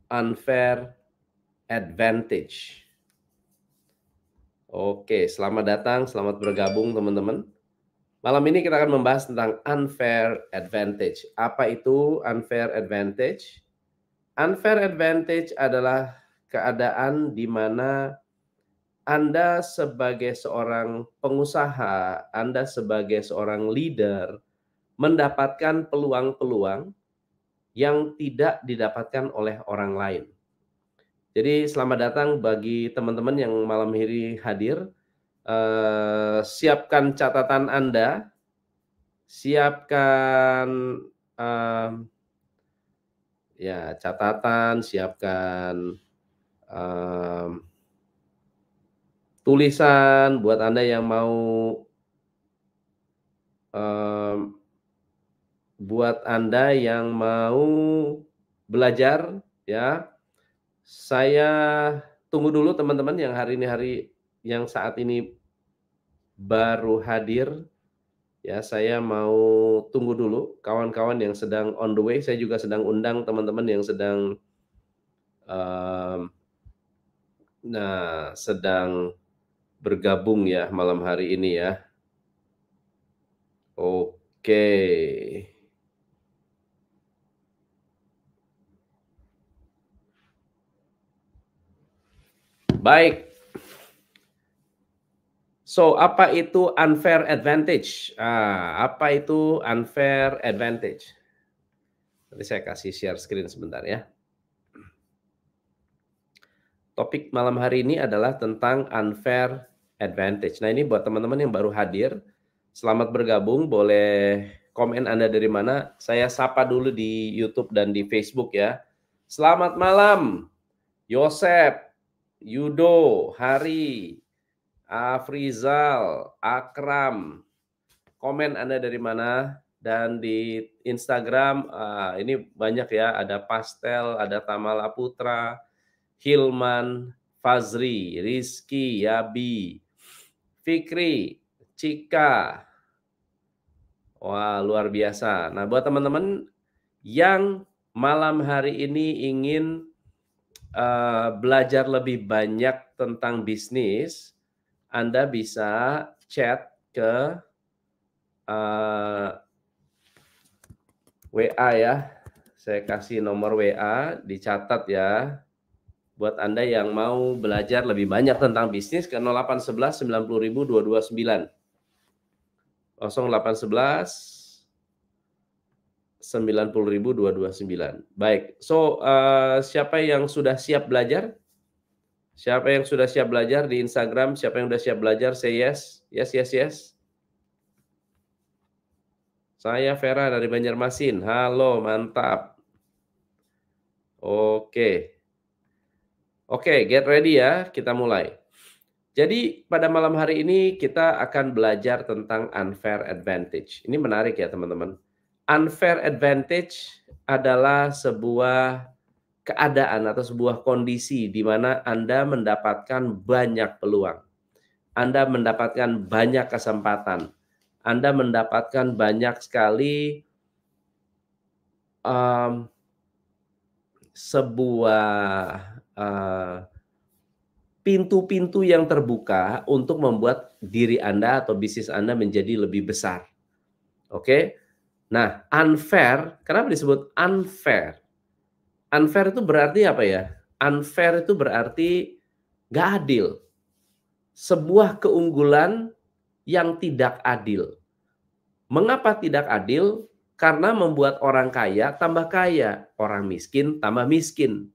unfair advantage. Oke, selamat datang, selamat bergabung teman-teman. Malam ini kita akan membahas tentang unfair advantage. Apa itu unfair advantage? Unfair advantage adalah keadaan di mana Anda sebagai seorang pengusaha, Anda sebagai seorang leader mendapatkan peluang-peluang yang tidak didapatkan oleh orang lain. Jadi selamat datang bagi teman-teman yang malam ini hadir. Siapkan catatan Anda, siapkan catatan, siapkan tulisan buat Anda yang mau belajar ya. Saya tunggu dulu teman-teman yang yang saat ini baru hadir. Ya, saya mau tunggu dulu kawan-kawan yang sedang on the way. Saya juga sedang undang teman-teman yang sedang sedang bergabung ya malam hari ini ya. Oke. Baik. So, apa itu unfair advantage? Apa itu unfair advantage? Nanti saya kasih share screen sebentar ya. Topik malam hari ini adalah tentang unfair advantage. Nah, ini buat teman-teman yang baru hadir, selamat bergabung, boleh komen Anda dari mana. Saya sapa dulu di YouTube dan di Facebook ya. Selamat malam, Yosep, Yudo, Hari, Afrizal, Akram. Komen Anda dari mana? Dan di Instagram, ini banyak ya, ada Pastel, ada Tamala Putra, Hilman, Fazri, Rizky, Yabi, Fikri, Cika. Wah, luar biasa. Nah, buat teman-teman yang malam hari ini ingin belajar lebih banyak tentang bisnis, Anda bisa chat ke WA ya. Saya kasih nomor WA, dicatat ya. Buat Anda yang mau belajar lebih banyak tentang bisnis ke 0811 90.000 229. 0811 90.000 229. Baik. So, siapa yang sudah siap belajar? Siapa yang sudah siap belajar di Instagram? Siapa yang sudah siap belajar? Say yes. Yes, yes, yes. Saya Vera dari Banjarmasin. Halo, mantap. Oke. Oke, get ready ya, kita mulai. Jadi pada malam hari ini kita akan belajar tentang unfair advantage. Ini menarik ya teman-teman. Unfair advantage adalah sebuah keadaan atau sebuah kondisi di mana Anda mendapatkan banyak peluang. Anda mendapatkan banyak kesempatan. Anda mendapatkan banyak sekali sebuah pintu-pintu yang terbuka untuk membuat diri Anda atau bisnis Anda menjadi lebih besar. Oke. Nah, unfair, kenapa disebut unfair? Unfair itu berarti apa ya? Unfair itu berarti nggak adil. Sebuah keunggulan yang tidak adil. Mengapa tidak adil? Karena membuat orang kaya tambah kaya, orang miskin tambah miskin.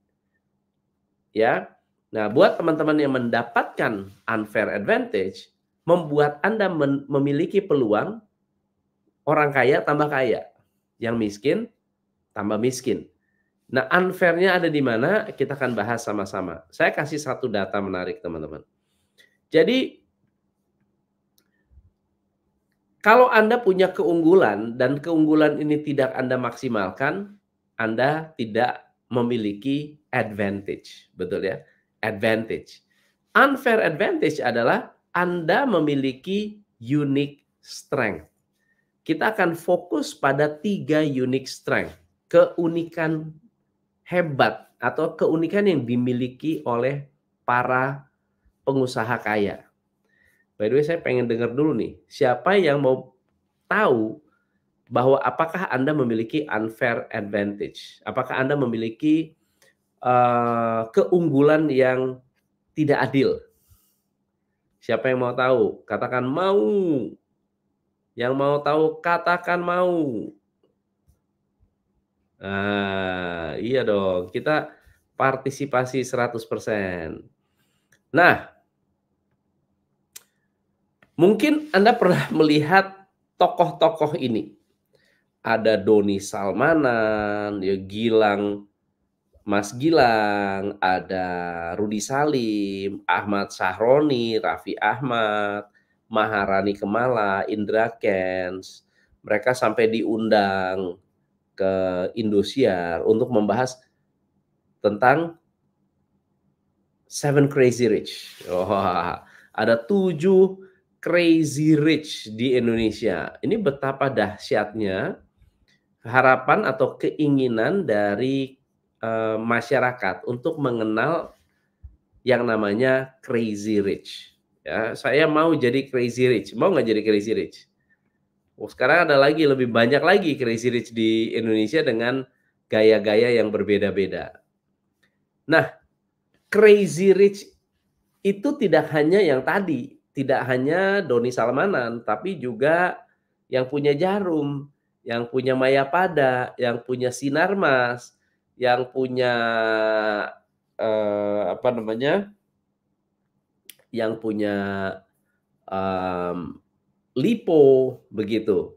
Ya. Nah, buat teman-teman yang mendapatkan unfair advantage, membuat Anda memiliki peluang orang kaya tambah kaya, yang miskin tambah miskin. Nah, unfair-nya ada di mana? Kita akan bahas sama-sama. Saya kasih satu data menarik, teman-teman. Jadi, kalau Anda punya keunggulan dan keunggulan ini tidak Anda maksimalkan, Anda tidak memiliki advantage. Betul ya? Advantage. Unfair advantage adalah Anda memiliki unique strength. Kita akan fokus pada 3 unique strength. Keunikan hebat atau keunikan yang dimiliki oleh para pengusaha kaya. By the way, saya pengen dengar dulu nih, siapa yang mau tahu bahwa apakah Anda memiliki unfair advantage? Apakah Anda memiliki keunggulan yang tidak adil? Siapa yang mau tahu? Katakan mau. Yang mau tahu katakan mau. Nah, iya dong, kita partisipasi 100%. Nah, mungkin Anda pernah melihat tokoh-tokoh ini. Ada Doni Salmanan, ya Mas Gilang, ada Rudi Salim, Ahmad Sahroni, Raffi Ahmad, Maharani Kemala, Indra Kents. Mereka sampai diundang ke Indosiar untuk membahas tentang Seven Crazy Rich. Wah, ada 7 Crazy Rich di Indonesia. Ini betapa dahsyatnya harapan atau keinginan dari masyarakat untuk mengenal yang namanya Crazy Rich. Ya, saya mau jadi Crazy Rich. Mau nggak jadi Crazy Rich? Oh, sekarang ada lagi lebih banyak lagi Crazy Rich di Indonesia dengan gaya-gaya yang berbeda-beda. Nah, Crazy Rich itu tidak hanya yang tadi, tidak hanya Doni Salmanan, tapi juga yang punya Jarum, yang punya Mayapada, yang punya Sinarmas, yang punya apa namanya? Yang punya Lipo begitu.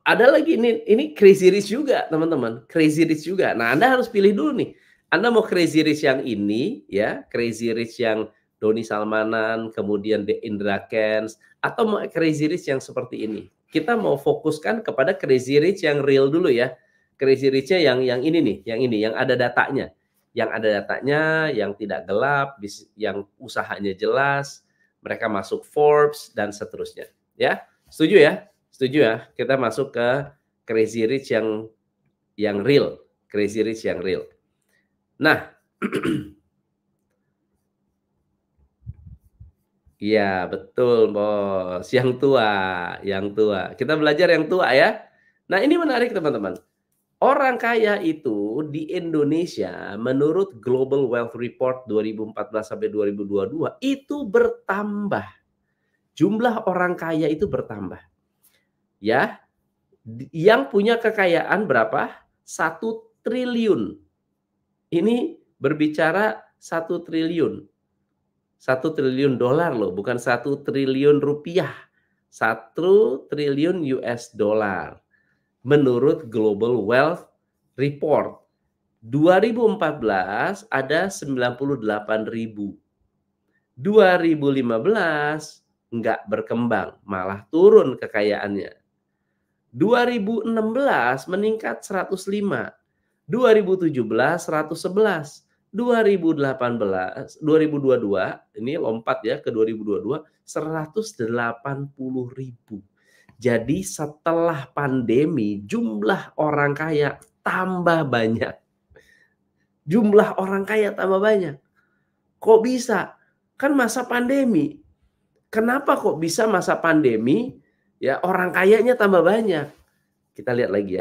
Ada lagi ini Crazy Rich juga, teman-teman, Crazy Rich juga. Nah, Anda harus pilih dulu nih. Anda mau Crazy Rich yang ini ya, Crazy Rich yang Doni Salmanan, kemudian The Indra Kents, atau mau Crazy Rich yang seperti ini. Kita mau fokuskan kepada Crazy Rich yang real dulu ya. Crazy Rich-nya yang ini nih, yang ada datanya. Yang ada datanya, yang tidak gelap, yang usahanya jelas, mereka masuk Forbes dan seterusnya, ya. Setuju ya? Setuju ya? Kita masuk ke Crazy Rich yang real, Crazy Rich yang real. Nah, iya betul Bos, yang tua, yang tua. Kita belajar yang tua ya. Nah, ini menarik teman-teman. Orang kaya itu di Indonesia menurut Global Wealth Report 2014 sampai 2022 itu bertambah. Jumlah orang kaya itu bertambah. Ya, yang punya kekayaan berapa? 1 triliun. Ini berbicara 1 triliun. 1 triliun dolar loh, bukan 1 triliun rupiah. 1 triliun US dollar. Menurut Global Wealth Report. 2014 ada 98.000. 2015 nggak berkembang, malah turun kekayaannya. 2016 meningkat 105. 2017 111. 2018 2022 ini lompat ya ke 2022 180.000. Jadi setelah pandemi jumlah orang kaya tambah banyak. Jumlah orang kaya tambah banyak. Kok bisa? Kan masa pandemi. Kenapa kok bisa masa pandemi ya orang kayanya tambah banyak? Kita lihat lagi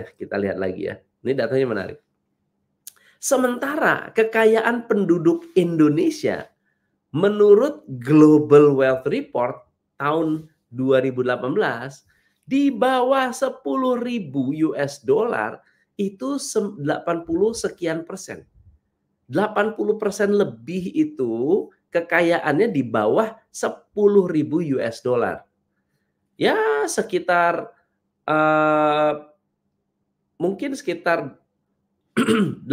ya. Ini datanya menarik. Sementara kekayaan penduduk Indonesia menurut Global Wealth Report tahun 2018 di bawah 10.000 US dollar itu 80 sekian persen. 80% lebih itu kekayaannya di bawah 10.000 US dollar. Ya sekitar mungkin sekitar 18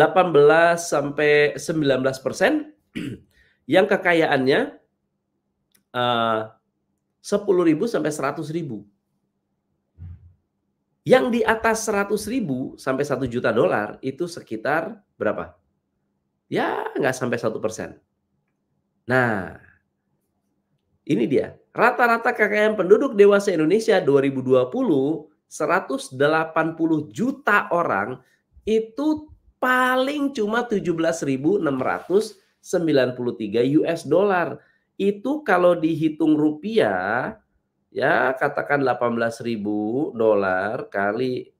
sampai 19% yang kekayaannya 10.000 sampai 100.000. Yang di atas 100.000 sampai 1 juta dolar itu sekitar berapa? Ya nggak sampai 1%. Nah, ini dia. Rata-rata kekayaan penduduk dewasa Indonesia 2020 180 juta orang itu paling cuma 17.693 US dollar. Itu kalau dihitung rupiah, ya katakan 18.000 dolar kali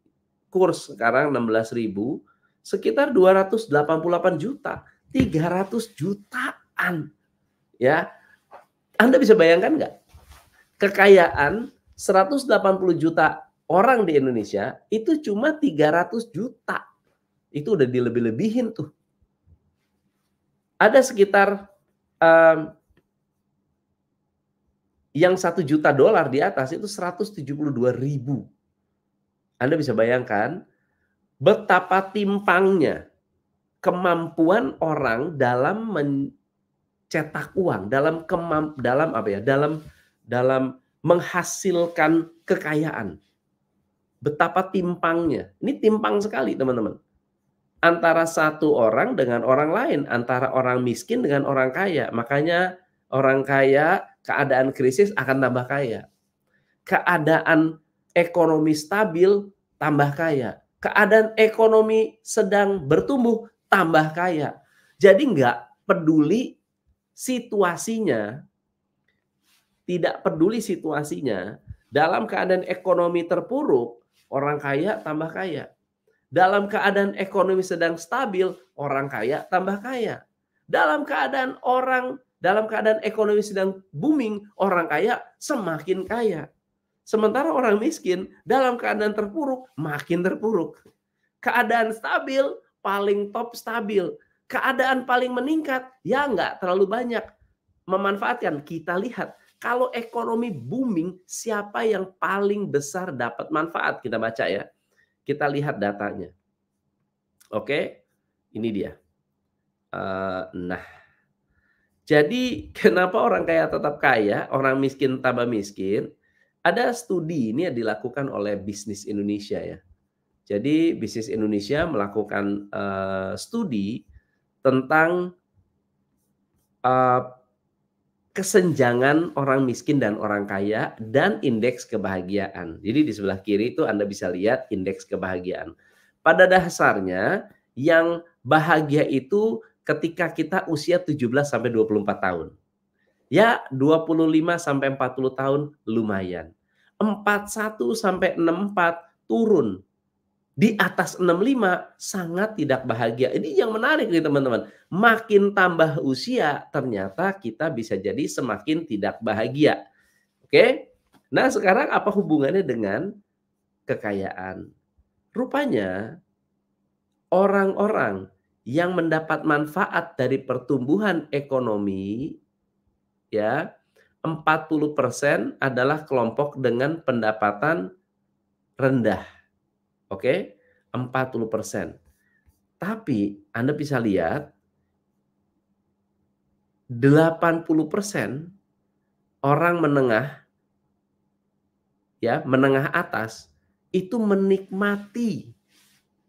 kurs sekarang 16.000, sekitar 288 juta, 300 jutaan. Ya, Anda bisa bayangkan nggak? Kekayaan 180 juta orang di Indonesia itu cuma 300 juta. Itu udah dilebih-lebihin tuh. Ada sekitar yang 1 juta dolar di atas itu 172.000. Anda bisa bayangkan betapa timpangnya kemampuan orang dalam mencetak uang, dalam menghasilkan kekayaan. Betapa timpangnya. Ini timpang sekali, teman-teman. Antara satu orang dengan orang lain, antara orang miskin dengan orang kaya. Makanya orang kaya keadaan krisis akan tambah kaya. Keadaan ekonomi stabil tambah kaya. Keadaan ekonomi sedang bertumbuh tambah kaya. Jadi nggak peduli situasinya, tidak peduli situasinya, dalam keadaan ekonomi terpuruk, orang kaya tambah kaya. Dalam keadaan ekonomi sedang stabil, orang kaya tambah kaya. Dalam keadaan ekonomi sedang booming, orang kaya semakin kaya. Sementara orang miskin dalam keadaan terpuruk, makin terpuruk. Keadaan stabil, paling top stabil. Keadaan paling meningkat, ya nggak terlalu banyak memanfaatkan. Kita lihat, kalau ekonomi booming, siapa yang paling besar dapat manfaat? Kita baca ya. Kita lihat datanya. Oke, ini dia. Nah, jadi kenapa orang kaya tetap kaya, orang miskin tambah miskin? Ada studi ini yang dilakukan oleh Bisnis Indonesia ya. Jadi Bisnis Indonesia melakukan studi tentang kesenjangan orang miskin dan orang kaya dan indeks kebahagiaan. Jadi di sebelah kiri itu Anda bisa lihat indeks kebahagiaan. Pada dasarnya yang bahagia itu ketika kita usia 17 sampai 24 tahun. Ya, 25 sampai 40 tahun lumayan. 41 sampai 64 turun. Di atas 65 sangat tidak bahagia. Ini yang menarik nih teman-teman. Makin tambah usia ternyata kita bisa jadi semakin tidak bahagia. Oke? Nah, sekarang apa hubungannya dengan kekayaan? Rupanya orang-orang yang mendapat manfaat dari pertumbuhan ekonomi ya, 40% adalah kelompok dengan pendapatan rendah. Oke, 40%. Tapi Anda bisa lihat 80% orang menengah ya, menengah atas itu menikmati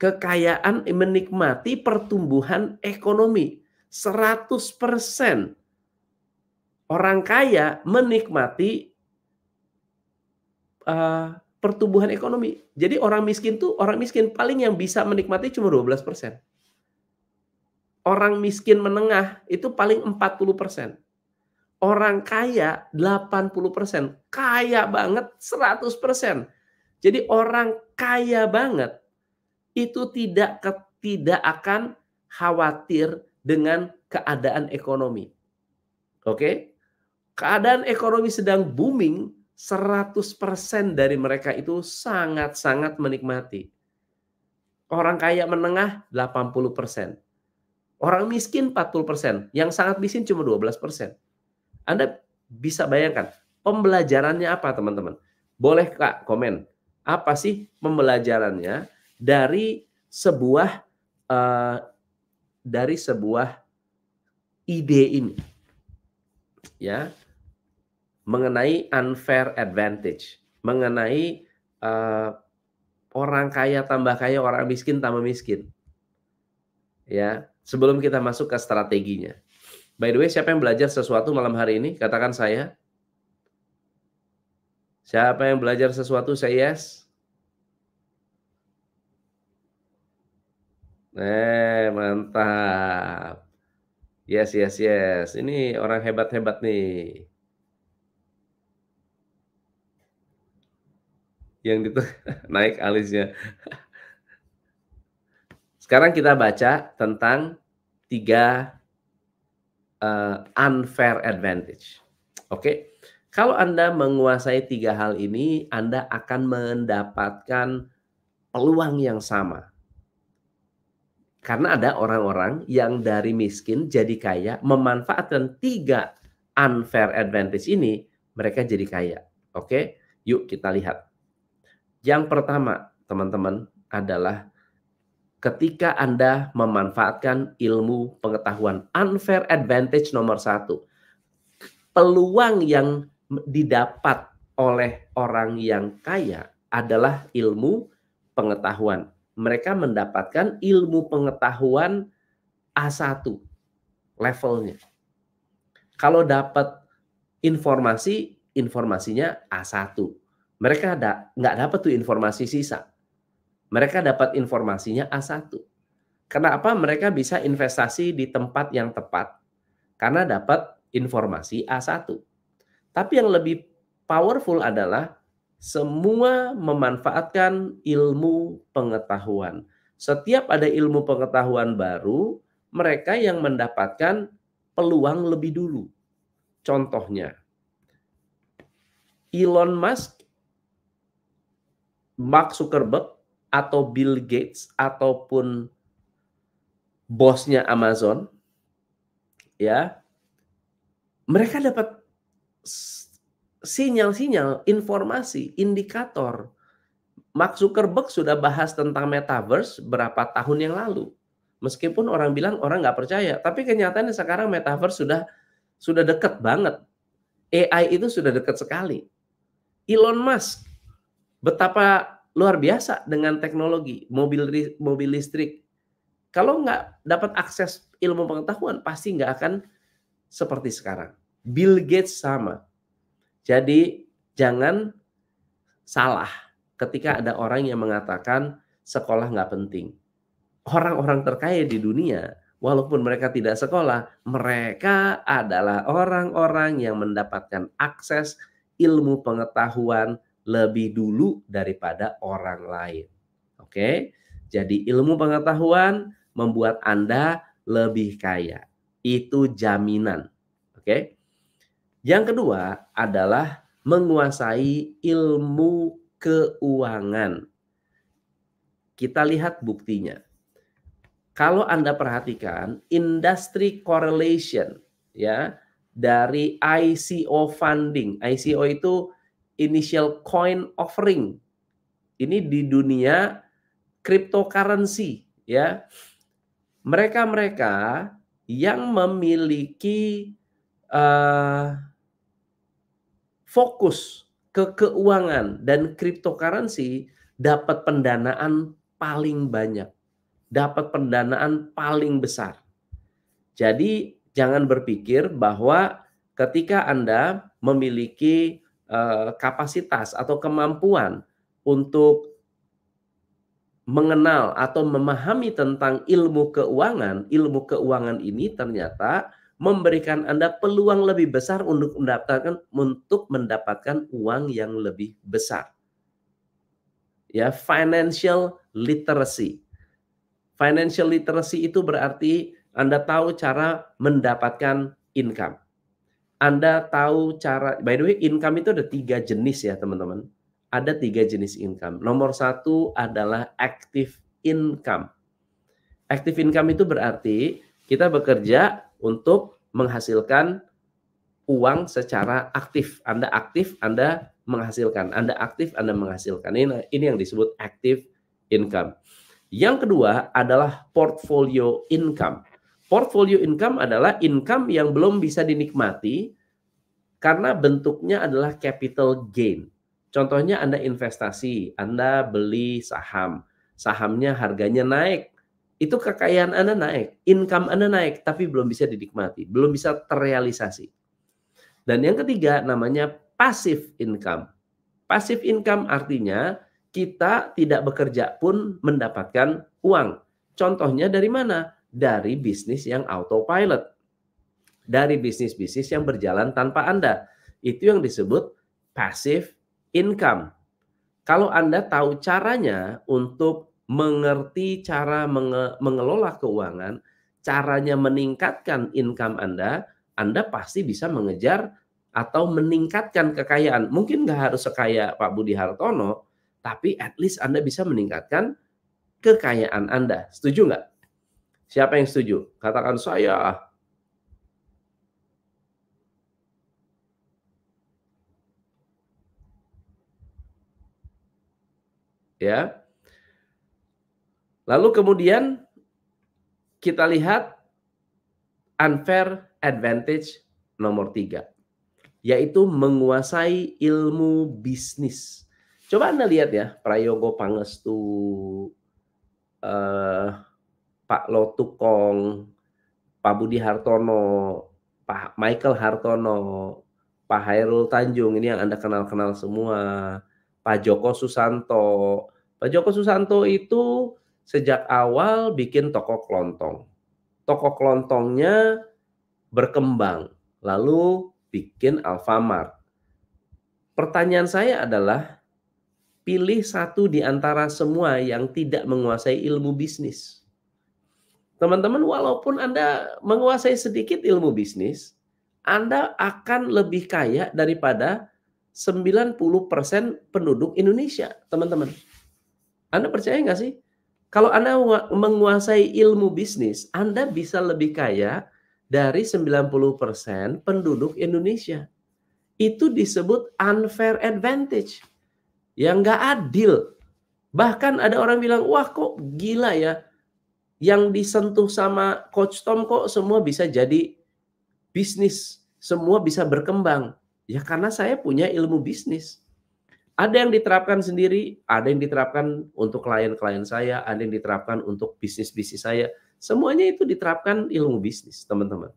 kekayaan, menikmati pertumbuhan ekonomi. 100% orang kaya menikmati pertumbuhan ekonomi. Jadi orang miskin paling yang bisa menikmati cuma 12%. Orang miskin menengah itu paling 40%. Orang kaya 80%. Kaya banget 100%. Jadi orang kaya banget itu tidak akan khawatir dengan keadaan ekonomi. Oke? Keadaan ekonomi sedang booming, 100% dari mereka itu sangat-sangat menikmati. Orang kaya menengah 80%. Orang miskin 40%. Yang sangat miskin cuma 12%. Anda bisa bayangkan pembelajarannya apa teman-teman? Boleh Kak komen. Apa sih pembelajarannya dari sebuah ide ini? Ya. Mengenai unfair advantage, mengenai orang kaya tambah kaya, orang miskin tambah miskin. Ya, sebelum kita masuk ke strateginya. By the way, siapa yang belajar sesuatu malam hari ini? Katakan saya. Siapa yang belajar sesuatu? Say yes. Mantap. Yes, yes, yes. Ini orang hebat-hebat nih. Yang itu naik alisnya. Sekarang kita baca tentang 3 unfair advantage. Oke. Kalau Anda menguasai 3 hal ini, Anda akan mendapatkan peluang yang sama. Karena ada orang-orang yang dari miskin jadi kaya, memanfaatkan 3 unfair advantage ini, mereka jadi kaya. Oke, yuk kita lihat. Yang pertama, teman-teman, adalah ketika Anda memanfaatkan ilmu pengetahuan. Unfair advantage nomor 1. Peluang yang didapat oleh orang yang kaya adalah ilmu pengetahuan. Mereka mendapatkan ilmu pengetahuan A1 levelnya. Kalau dapat informasi, informasinya A1. Mereka nggak dapat tuh informasi sisa. Mereka dapat informasinya A1. Kenapa mereka bisa investasi di tempat yang tepat? Karena dapat informasi A1. Tapi yang lebih powerful adalah semua memanfaatkan ilmu pengetahuan. Setiap ada ilmu pengetahuan baru, mereka yang mendapatkan peluang lebih dulu. Contohnya, Elon Musk, Mark Zuckerberg, atau Bill Gates, ataupun bosnya Amazon, ya, mereka dapat sinyal-sinyal, informasi, indikator. Mark Zuckerberg sudah bahas tentang metaverse berapa tahun yang lalu. Meskipun orang bilang orang nggak percaya, tapi kenyataannya sekarang metaverse sudah dekat banget. AI itu sudah dekat sekali. Elon Musk, betapa luar biasa dengan teknologi mobil listrik. Kalau nggak dapat akses ilmu pengetahuan, pasti nggak akan seperti sekarang. Bill Gates sama. Jadi jangan salah ketika ada orang yang mengatakan sekolah nggak penting. Orang-orang terkaya di dunia, walaupun mereka tidak sekolah, mereka adalah orang-orang yang mendapatkan akses ilmu pengetahuan lebih dulu daripada orang lain. Oke, jadi ilmu pengetahuan membuat Anda lebih kaya. Itu jaminan. Oke. Yang kedua adalah menguasai ilmu keuangan. Kita lihat buktinya. Kalau Anda perhatikan industry correlation ya dari ICO funding. ICO itu initial coin offering. Ini di dunia cryptocurrency ya. Mereka-mereka yang memiliki fokus ke keuangan dan cryptocurrency dapat pendanaan paling banyak, dapat pendanaan paling besar. Jadi jangan berpikir bahwa ketika Anda memiliki kapasitas atau kemampuan untuk mengenal atau memahami tentang ilmu keuangan ini ternyata memberikan Anda peluang lebih besar untuk mendapatkan uang yang lebih besar. Ya, financial literacy. Financial literacy itu berarti Anda tahu cara mendapatkan income. Anda tahu cara, by the way, income itu ada 3 jenis ya, teman-teman. Ada 3 jenis income. Nomor 1 adalah active income. Active income itu berarti kita bekerja untuk menghasilkan uang secara aktif. Anda aktif, Anda menghasilkan. Anda aktif, Anda menghasilkan. Ini yang disebut active income. Yang kedua adalah portfolio income. Portfolio income adalah income yang belum bisa dinikmati karena bentuknya adalah capital gain. Contohnya Anda investasi, Anda beli saham. Sahamnya harganya naik. Itu kekayaan Anda naik, income Anda naik, tapi belum bisa dinikmati, belum bisa terrealisasi. Dan yang ketiga namanya passive income. Passive income artinya kita tidak bekerja pun mendapatkan uang. Contohnya dari mana? Dari bisnis yang autopilot. Dari bisnis-bisnis yang berjalan tanpa Anda. Itu yang disebut passive income. Kalau Anda tahu caranya untuk mengerti cara mengelola keuangan, caranya meningkatkan income Anda pasti bisa mengejar atau meningkatkan kekayaan. Mungkin nggak harus sekaya Pak Budi Hartono, tapi at least Anda bisa meningkatkan kekayaan Anda. Setuju nggak? Siapa yang setuju? Katakan saya. Ya. Lalu kemudian kita lihat unfair advantage nomor 3, yaitu menguasai ilmu bisnis. Coba Anda lihat ya, Prayogo Pangestu, Pak Lotukong, Pak Budi Hartono, Pak Michael Hartono, Pak Hairul Tanjung, ini yang Anda kenal-kenal semua, Pak Joko Susanto. Pak Joko Susanto itu sejak awal bikin toko kelontong. Toko kelontongnya berkembang, lalu bikin Alfamart. Pertanyaan saya adalah, pilih satu di antara semua yang tidak menguasai ilmu bisnis. Teman-teman, walaupun Anda menguasai sedikit ilmu bisnis, Anda akan lebih kaya daripada 90% penduduk Indonesia, teman-teman. Anda percaya nggak sih? Kalau Anda menguasai ilmu bisnis, Anda bisa lebih kaya dari 90% penduduk Indonesia. Itu disebut unfair advantage. Yang nggak adil. Bahkan ada orang bilang, wah kok gila ya, yang disentuh sama Coach Tom kok semua bisa jadi bisnis, semua bisa berkembang. Ya karena saya punya ilmu bisnis. Ada yang diterapkan sendiri, ada yang diterapkan untuk klien-klien saya, ada yang diterapkan untuk bisnis-bisnis saya. Semuanya itu diterapkan ilmu bisnis, teman-teman.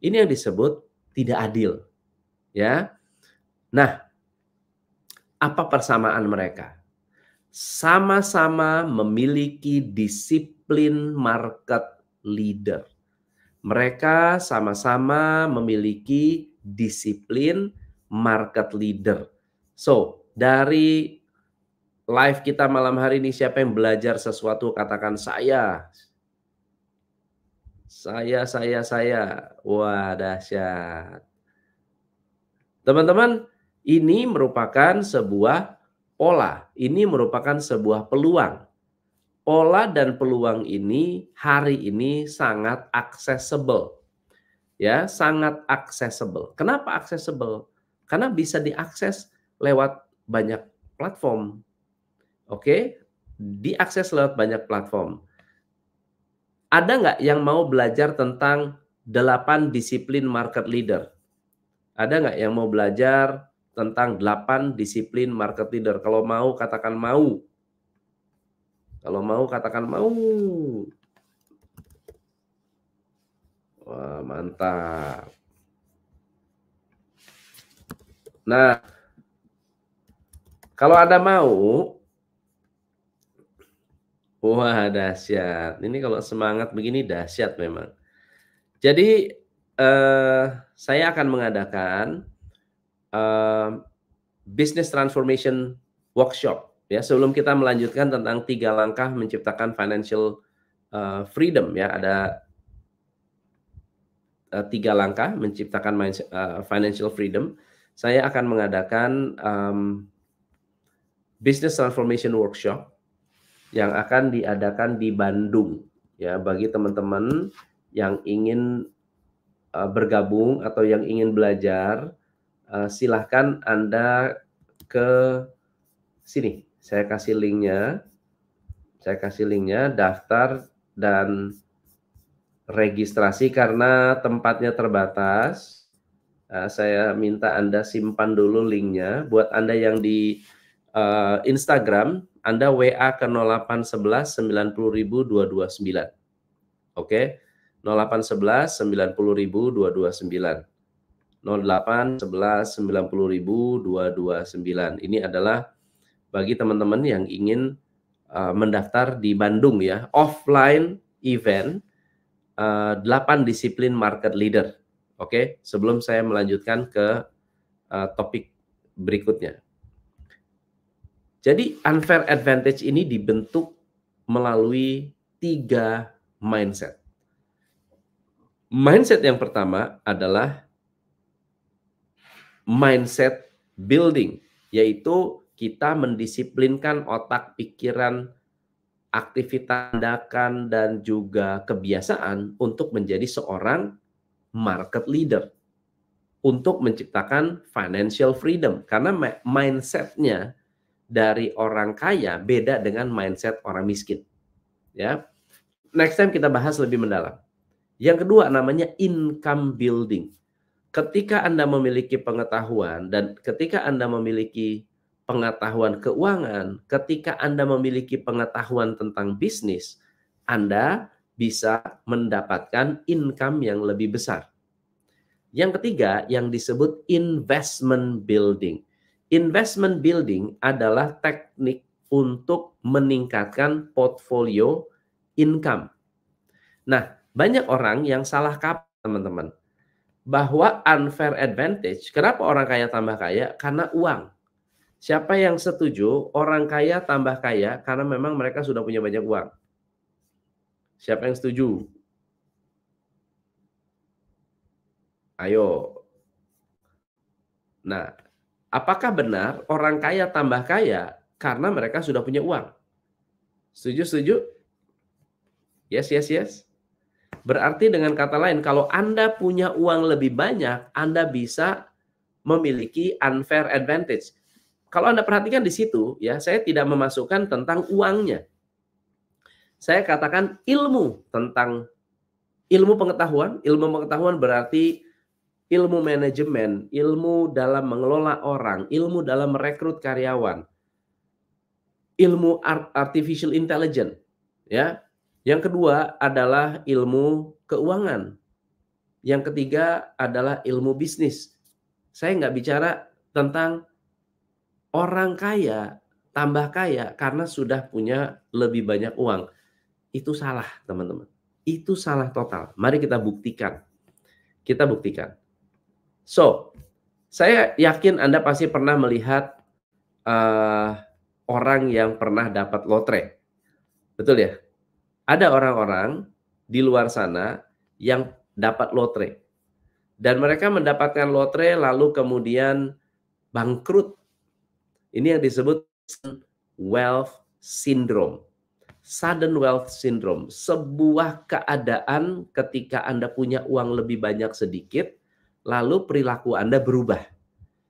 Ini yang disebut tidak adil. Ya. Nah, apa persamaan mereka? Sama-sama memiliki disiplin market leader. Mereka sama-sama memiliki disiplin market leader. So, dari live kita malam hari ini, siapa yang belajar sesuatu, katakan saya. Saya. Wah, dahsyat. Teman-teman, ini merupakan sebuah pola. Ini merupakan sebuah peluang. Pola dan peluang ini hari ini sangat accessible. Ya, sangat accessible. Kenapa accessible? Karena bisa diakses lewat banyak platform. Oke? Diakses lewat banyak platform. Ada nggak yang mau belajar tentang 8 disiplin market leader? Ada nggak yang mau belajar tentang 8 disiplin market leader? Kalau mau, katakan mau. Kalau mau, katakan mau. Wah, mantap. Nah, kalau Anda mau, wah dahsyat. Ini kalau semangat begini dahsyat memang. Jadi, saya akan mengadakan business transformation workshop. Ya, sebelum kita melanjutkan tentang 3 langkah menciptakan financial freedom, ya, ada 3 langkah menciptakan financial freedom. Saya akan mengadakan business transformation workshop yang akan diadakan di Bandung, ya, bagi teman-teman yang ingin bergabung atau yang ingin belajar, silahkan Anda ke sini. Saya kasih linknya, daftar dan registrasi. Karena tempatnya terbatas. Saya minta Anda simpan dulu linknya. Buat Anda yang di Instagram, Anda WA ke 0811 90.000 229. Oke, 0811 90.000 229. 0811 90.000 229. Ini adalah bagi teman-teman yang ingin mendaftar di Bandung ya, offline event 8 disiplin market leader. Oke, sebelum saya melanjutkan ke topik berikutnya. Jadi unfair advantage ini dibentuk melalui 3 mindset. Mindset yang pertama adalah mindset building, yaitu kita mendisiplinkan otak, pikiran, aktivitas tindakan, dan juga kebiasaan untuk menjadi seorang market leader. Untuk menciptakan financial freedom. Karena mindset-nya dari orang kaya beda dengan mindset orang miskin. Ya. Next time kita bahas lebih mendalam. Yang kedua namanya income building. Ketika Anda memiliki pengetahuan dan ketika Anda memiliki pengetahuan keuangan, ketika Anda memiliki pengetahuan tentang bisnis, Anda bisa mendapatkan income yang lebih besar. Yang ketiga yang disebut investment building. Investment building adalah teknik untuk meningkatkan portfolio income. Nah, banyak orang yang salah kaprah, teman-teman. Bahwa unfair advantage, kenapa orang kaya tambah kaya? Karena uang. Siapa yang setuju orang kaya tambah kaya karena memang mereka sudah punya banyak uang? Siapa yang setuju? Ayo. Nah, apakah benar orang kaya tambah kaya karena mereka sudah punya uang? Setuju, setuju? Yes, yes, yes. Berarti dengan kata lain, kalau Anda punya uang lebih banyak, Anda bisa memiliki unfair advantage. Kalau Anda perhatikan di situ, ya, saya tidak memasukkan tentang uangnya. Saya katakan ilmu tentang ilmu pengetahuan. Ilmu pengetahuan berarti ilmu manajemen, ilmu dalam mengelola orang, ilmu dalam merekrut karyawan, ilmu artificial intelligence, ya. Yang kedua adalah ilmu keuangan. Yang ketiga adalah ilmu bisnis. Saya nggak bicara tentang orang kaya tambah kaya karena sudah punya lebih banyak uang. Itu salah, teman-teman. Itu salah total. Mari kita buktikan. Kita buktikan. So, saya yakin Anda pasti pernah melihat orang yang pernah dapat lotre. Betul ya? Ada orang-orang di luar sana yang dapat lotre. Dan mereka mendapatkan lotre lalu kemudian bangkrut. Ini yang disebut wealth syndrome. Sudden wealth syndrome. Sebuah keadaan ketika Anda punya uang lebih banyak sedikit, lalu perilaku Anda berubah.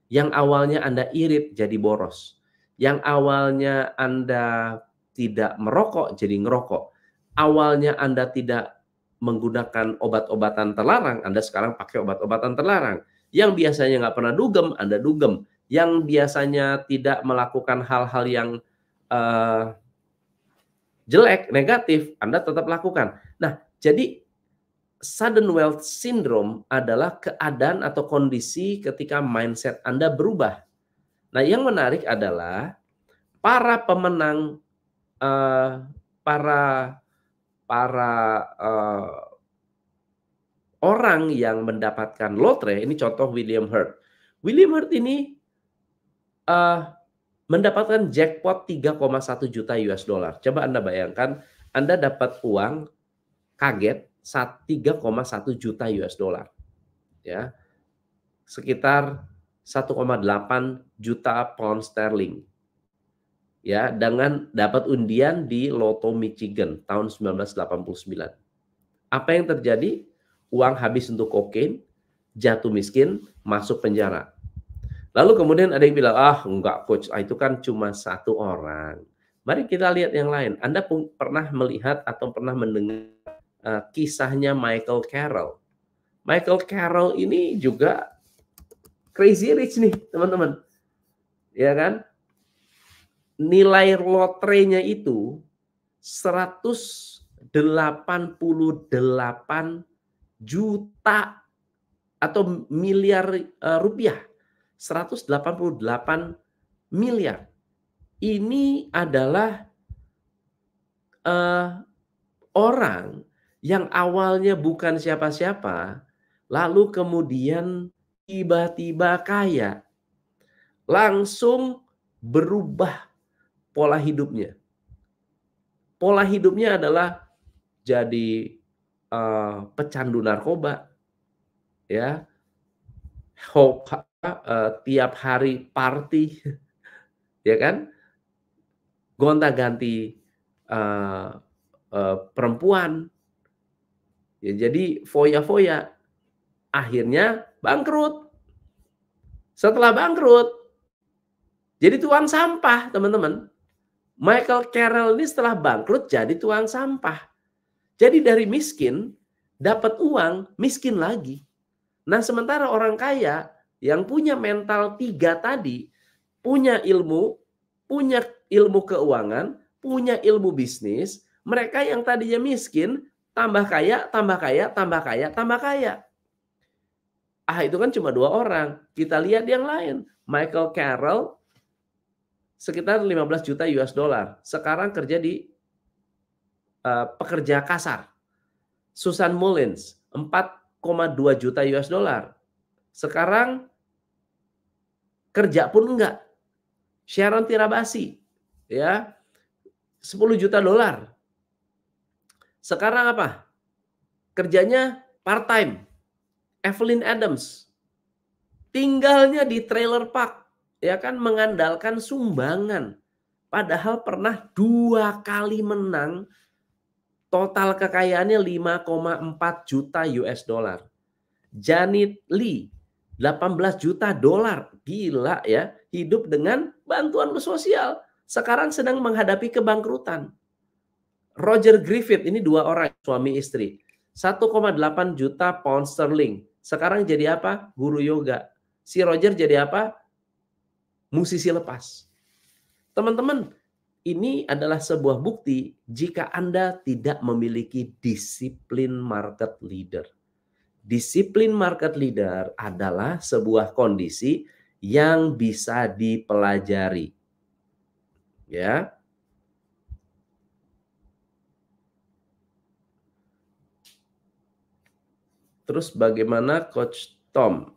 Yang awalnya Anda irit jadi boros. Yang awalnya Anda tidak merokok jadi ngerokok. Awalnya Anda tidak menggunakan obat-obatan terlarang, Anda sekarang pakai obat-obatan terlarang. Yang biasanya nggak pernah dugem, Anda dugem. Yang biasanya tidak melakukan hal-hal yang jelek, negatif, Anda tetap lakukan. Nah, jadi sudden wealth syndrome adalah keadaan atau kondisi ketika mindset Anda berubah. Nah, yang menarik adalah para pemenang, para orang yang mendapatkan lotre, ini contoh William Hurt. William Hurt ini mendapatkan jackpot 3,1 juta US dollar. Coba Anda bayangkan, Anda dapat uang kaget 3,1 juta US dollar. Ya. Sekitar 1,8 juta pound sterling. Ya, dengan dapat undian di Loto Michigan tahun 1989. Apa yang terjadi? Uang habis untuk kokain, jatuh miskin, masuk penjara. Lalu kemudian ada yang bilang, enggak coach, itu kan cuma satu orang. Mari kita lihat yang lain. Anda pernah melihat atau pernah mendengar kisahnya Michael Carroll. Michael Carroll ini juga crazy rich nih, teman-teman. Ya kan? Nilai lotrenya itu 188 juta atau miliar rupiah. 188 miliar. Ini adalah eee, orang yang awalnya bukan siapa-siapa, lalu kemudian tiba-tiba kaya, langsung berubah pola hidupnya. Pola hidupnya adalah jadi, pecandu narkoba, ya, tiap hari party, ya kan, gonta-ganti, eee perempuan, ya jadi foya-foya, akhirnya bangkrut. Setelah bangkrut, jadi tukang sampah, teman-teman. Michael Carroll ini setelah bangkrut jadi tukang sampah. Jadi dari miskin, dapat uang, miskin lagi. Nah, sementara orang kaya yang punya mental 3 tadi, punya ilmu keuangan, punya ilmu bisnis, mereka yang tadinya miskin, tambah kaya, tambah kaya, tambah kaya, tambah kaya. Itu kan cuma 2 orang. Kita lihat yang lain. Michael Carroll sekitar 15 juta US dollar. Sekarang kerja di pekerja kasar. Susan Mullins 4,2 juta US dollar. Sekarang kerja pun enggak. Sharon Tirabassi ya 10 juta dolar. Sekarang apa? Kerjanya part time. Evelyn Adams tinggalnya di trailer park, ya kan, mengandalkan sumbangan. Padahal pernah 2 kali menang, total kekayaannya 5,4 juta US dollar. Janet Lee 18 juta dolar. Gila ya, hidup dengan bantuan sosial. Sekarang sedang menghadapi kebangkrutan. Roger Griffith, ini 2 orang suami istri. 1,8 juta pound sterling. Sekarang jadi apa? Guru yoga. Si Roger jadi apa? Musisi lepas. Teman-teman, ini adalah sebuah bukti jika Anda tidak memiliki disiplin market leader. Disiplin market leader adalah sebuah kondisi yang bisa dipelajari. Ya. Terus bagaimana Coach Tom?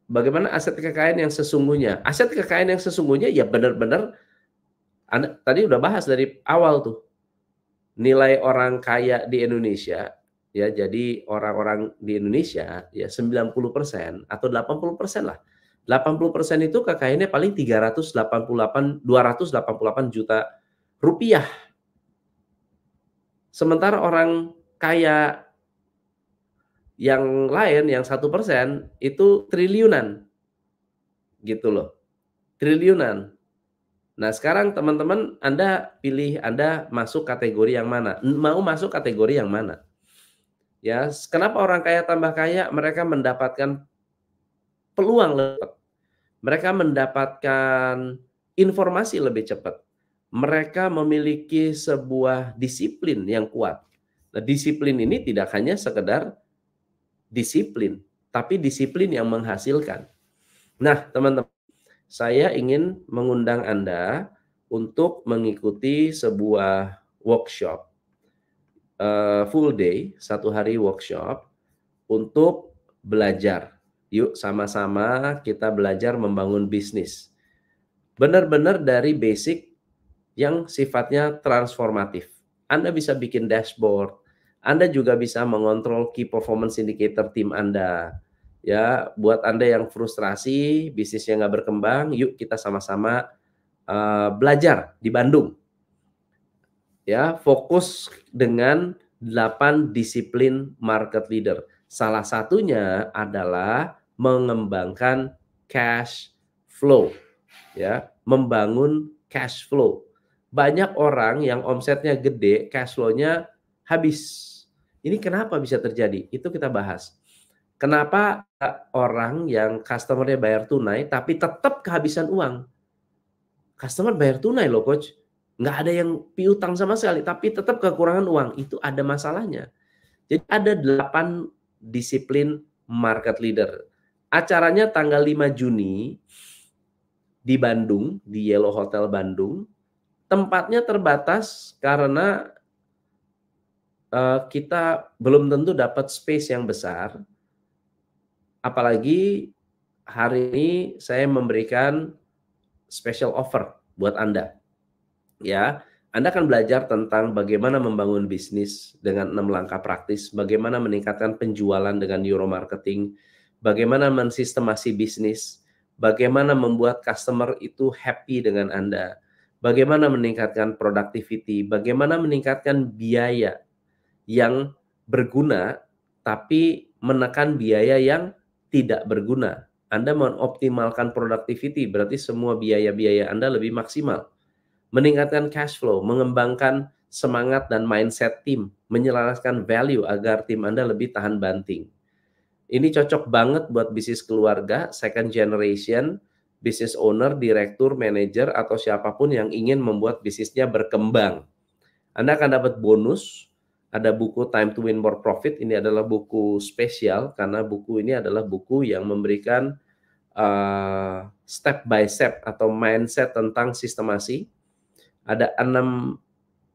Bagaimana aset kekayaan yang sesungguhnya? Aset kekayaan yang sesungguhnya ya benar-benar Anda tadi udah bahas dari awal tuh. Nilai orang kaya di Indonesia ya, jadi orang-orang di Indonesia ya 90% atau 80% lah. 80% itu kekayaannya paling 288 juta rupiah. Sementara orang kaya yang lain yang 1% itu triliunan. Gitu loh. Triliunan. Nah, sekarang teman-teman Anda pilih Anda masuk kategori yang mana? Mau masuk kategori yang mana? Ya, kenapa orang kaya tambah kaya? Mereka mendapatkan peluang lebih cepat. Mereka mendapatkan informasi lebih cepat. Mereka memiliki sebuah disiplin yang kuat. Nah, disiplin ini tidak hanya sekedar disiplin, tapi disiplin yang menghasilkan. Nah, teman-teman, saya ingin mengundang Anda untuk mengikuti sebuah workshop, full day, 1 hari workshop untuk belajar. Yuk sama-sama kita belajar membangun bisnis. Benar-benar dari basic yang sifatnya transformatif. Anda bisa bikin dashboard, Anda juga bisa mengontrol key performance indicator tim Anda. Ya, buat Anda yang frustrasi, bisnisnya nggak berkembang, yuk kita sama-sama belajar di Bandung. Ya, fokus dengan 8 disiplin market leader. Salah satunya adalah mengembangkan cash flow. Ya, membangun cash flow. Banyak orang yang omsetnya gede, cash flow-nya habis. Ini kenapa bisa terjadi? Itu kita bahas. Kenapa orang yang customer-nya bayar tunai tapi tetap kehabisan uang? Customer bayar tunai loh coach, nggak ada yang piutang sama sekali, tapi tetap kekurangan uang, itu ada masalahnya. Jadi ada 8 disiplin market leader. Acaranya tanggal 5 Juni di Bandung, di Yellow Hotel Bandung. Tempatnya terbatas karena kita belum tentu dapat space yang besar, apalagi hari ini saya memberikan special offer buat Anda, ya. Anda akan belajar tentang bagaimana membangun bisnis dengan 6 langkah praktis, bagaimana meningkatkan penjualan dengan neuromarketing, bagaimana mensistemasi bisnis, bagaimana membuat customer itu happy dengan Anda, bagaimana meningkatkan productivity, bagaimana meningkatkan biaya yang berguna, tapi menekan biaya yang tidak berguna. Anda mengoptimalkan productivity, berarti semua biaya-biaya Anda lebih maksimal. Meningkatkan cash flow, mengembangkan semangat dan mindset tim, menyelaraskan value agar tim Anda lebih tahan banting. Ini cocok banget buat bisnis keluarga, second generation, business owner, direktur, manager, atau siapapun yang ingin membuat bisnisnya berkembang. Anda akan dapat bonus, ada buku Time to Win More Profit, ini adalah buku spesial, karena buku ini adalah buku yang memberikan step by step atau mindset tentang sistemasi. Ada 6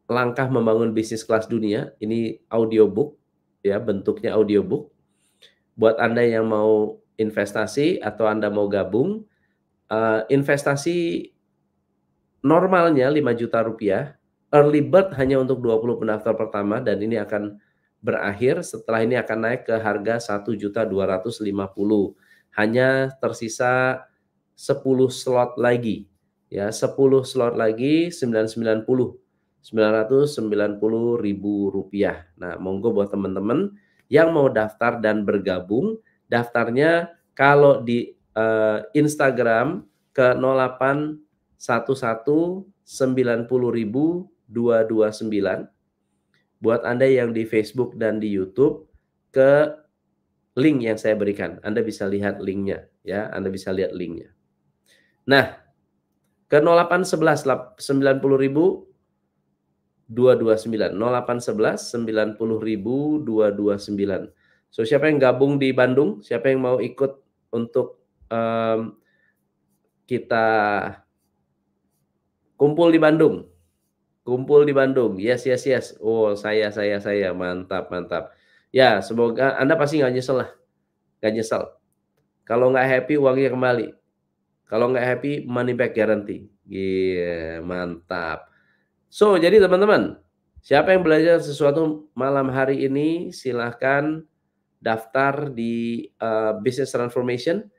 langkah membangun bisnis kelas dunia, ini audiobook, ya, bentuknya audiobook. Buat Anda yang mau investasi atau Anda mau gabung, investasi normalnya 5 juta rupiah, early bird hanya untuk 20 pendaftar pertama dan ini akan berakhir, setelah ini akan naik ke harga 1.250.000. Hanya tersisa 10 slot lagi, ya, 10 slot lagi, 990.000 rupiah. Nah, monggo buat teman-teman yang mau daftar dan bergabung, daftarnya kalau di Instagram ke 081190.229. Buat Anda yang di Facebook dan di YouTube ke link yang saya berikan. Anda bisa lihat linknya, ya. Anda bisa lihat linknya. Nah, ke 081190.229, 081190.229. So siapa yang gabung di Bandung, siapa yang mau ikut untuk kita kumpul di Bandung? Kumpul di Bandung, yes yes yes. Oh, saya, mantap mantap. Ya, semoga Anda pasti nggak nyesel lah, nggak nyesel. Kalau nggak happy, uangnya kembali. Kalau nggak happy, money back guarantee. Iya, mantap. So, jadi teman-teman, siapa yang belajar sesuatu malam hari ini, silahkan daftar di Business Transformation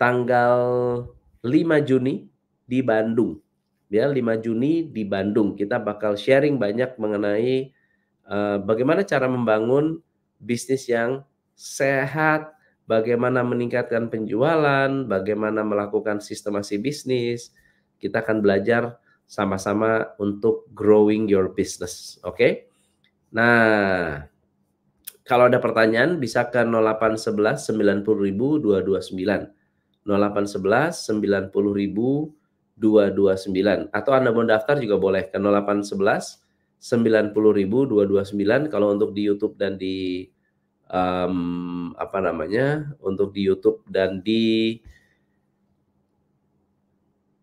tanggal 5 Juni di Bandung. Ya, 5 Juni di Bandung. Kita bakal sharing banyak mengenai bagaimana cara membangun bisnis yang sehat, bagaimana meningkatkan penjualan, bagaimana melakukan sistemasi bisnis. Kita akan belajar sama-sama untuk growing your business, oke? Nah, kalau ada pertanyaan bisa ke 0811 90.229. 0811 90.229 atau Anda mau daftar juga boleh ke 0811 90.229. Kalau untuk di YouTube dan di untuk di YouTube dan di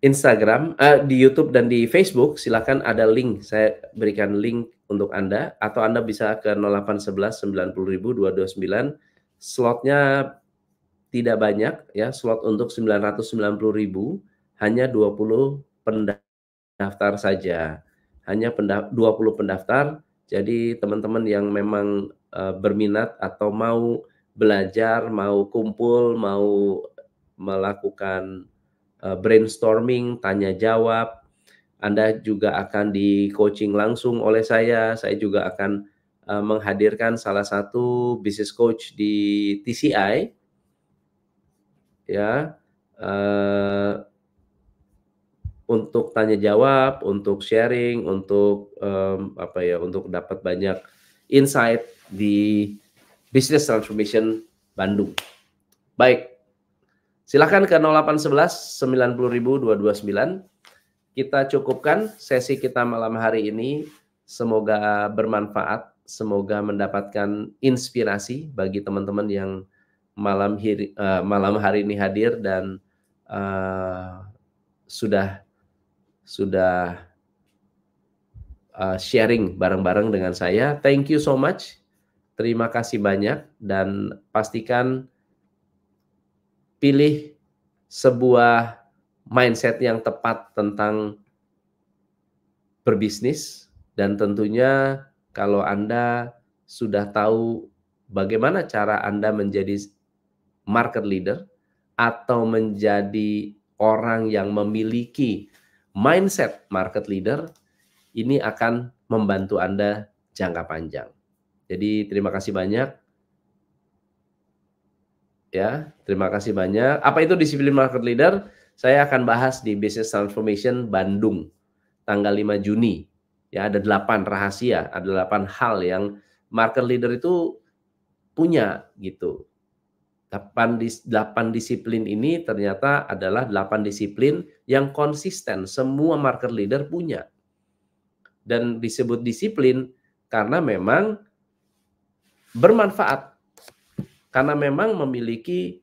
Instagram, di YouTube dan di Facebook, silakan ada link, saya berikan link untuk Anda, atau Anda bisa ke 0811 90.229. Slotnya tidak banyak, ya, slot untuk 990.000, hanya 20 pendaftar saja. Hanya 20 pendaftar, jadi teman-teman yang memang berminat atau mau belajar, mau kumpul, mau melakukan brainstorming, tanya jawab, Anda juga akan di-coaching langsung oleh saya juga akan menghadirkan salah satu business coach di TCI, ya, untuk tanya jawab, untuk sharing, untuk untuk dapat banyak insight di Business Transformation Bandung. Baik, silakan ke 0811 90.229. Kita cukupkan sesi kita malam hari ini. Semoga bermanfaat, semoga mendapatkan inspirasi bagi teman-teman yang malam hari ini hadir dan sudah sharing bareng-bareng dengan saya. Thank you so much. Terima kasih banyak dan pastikan pilih sebuah mindset yang tepat tentang berbisnis dan tentunya kalau Anda sudah tahu bagaimana cara Anda menjadi market leader atau menjadi orang yang memiliki mindset market leader, ini akan membantu Anda jangka panjang. Jadi terima kasih banyak. Ya, terima kasih banyak. Apa itu disiplin market leader? Saya akan bahas di Business Transformation Bandung tanggal 5 Juni. Ya, ada 8 rahasia, ada 8 hal yang market leader itu punya gitu. 8 disiplin ini ternyata adalah 8 disiplin yang konsisten semua market leader punya. Dan disebut disiplin karena memang bermanfaat. Karena memang memiliki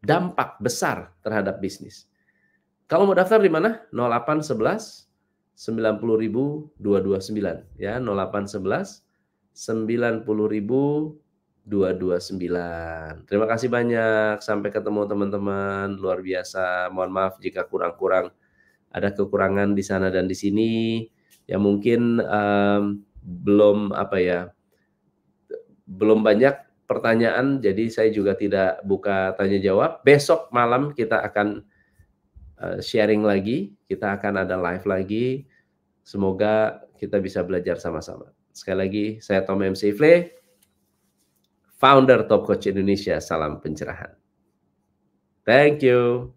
dampak besar terhadap bisnis. Kalau mau daftar di mana? 0811 90.000 229 ya, 0811 90.000 229. Terima kasih banyak. Sampai ketemu teman-teman. Luar biasa. Mohon maaf jika kurang-kurang ada kekurangan di sana dan di sini. Ya mungkin belum belum banyak pertanyaan, jadi saya juga tidak buka tanya jawab. Besok malam kita akan sharing lagi, kita akan ada live lagi. Semoga kita bisa belajar sama-sama. Sekali lagi, saya Tom M. Sifle, founder Top Coach Indonesia. Salam pencerahan. Thank you.